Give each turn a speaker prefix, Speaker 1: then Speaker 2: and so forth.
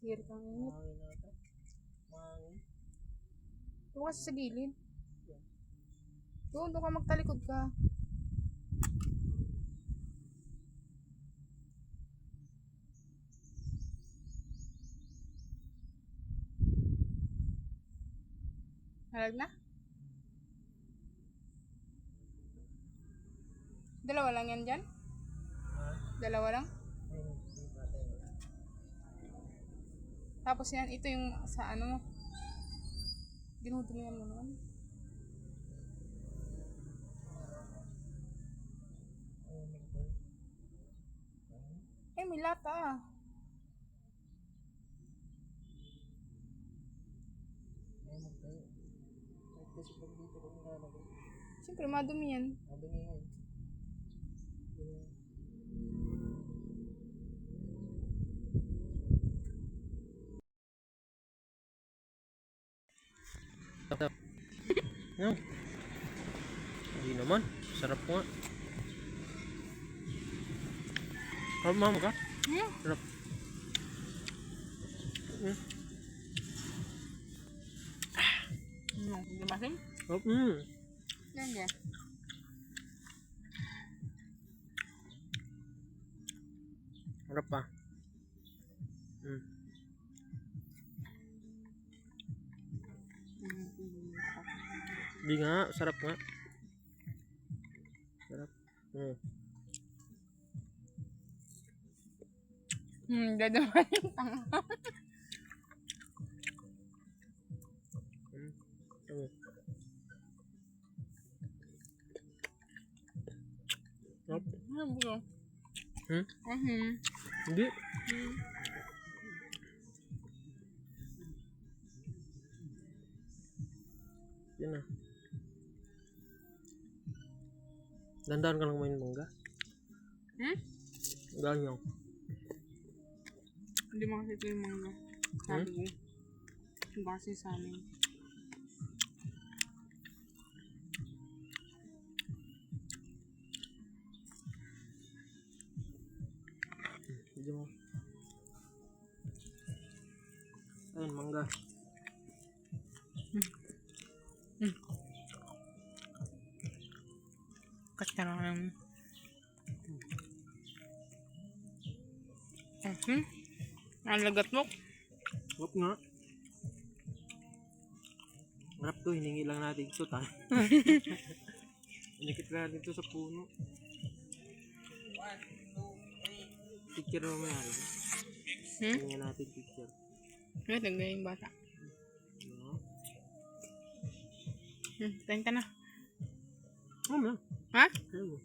Speaker 1: Sirit ang init.
Speaker 2: Mahangin ata. Mahangin.
Speaker 1: Doon kasi sa gilid. Doon ka magtalikod ka. Halag na? Dalawa lang yan dyan? Dalawa lang? Tapos yan, ito yung sa ano mo. Dinudumihan mo naman. Eh, may lata.
Speaker 2: Kasi pag dito ko nilalagay.
Speaker 1: Siyempre, madumi yan.
Speaker 2: Madumi ngayon. No. Hindi naman. Sarap nga. Sarap mama ka? Sarap.
Speaker 1: Hindi masin?
Speaker 2: Sarap.
Speaker 1: Yan yan.
Speaker 2: Sarap pa. Hindi nga. Sarap nga. Sarap.
Speaker 1: Dadaman yung tanga.
Speaker 2: Sarap.
Speaker 1: Ano ba?
Speaker 2: Hindi. Yan na. Dandan ka lang main mangga. Ganyan.
Speaker 1: Hindi mo kasi ito yung mga sabi ko. Base sa amin.
Speaker 2: Hindi mo. Ayun, mangga.
Speaker 1: Kasta na lang. Ang lagat mo.
Speaker 2: Sarap nga. Sarap to, hiningi lang natin ito ta. Inikit na natin ito sa puno. Picture mo yan. Hiningi natin picture.
Speaker 1: Ay, nagaya yung bata. Tayo na.
Speaker 2: Ano?
Speaker 1: Ha?
Speaker 2: Ano?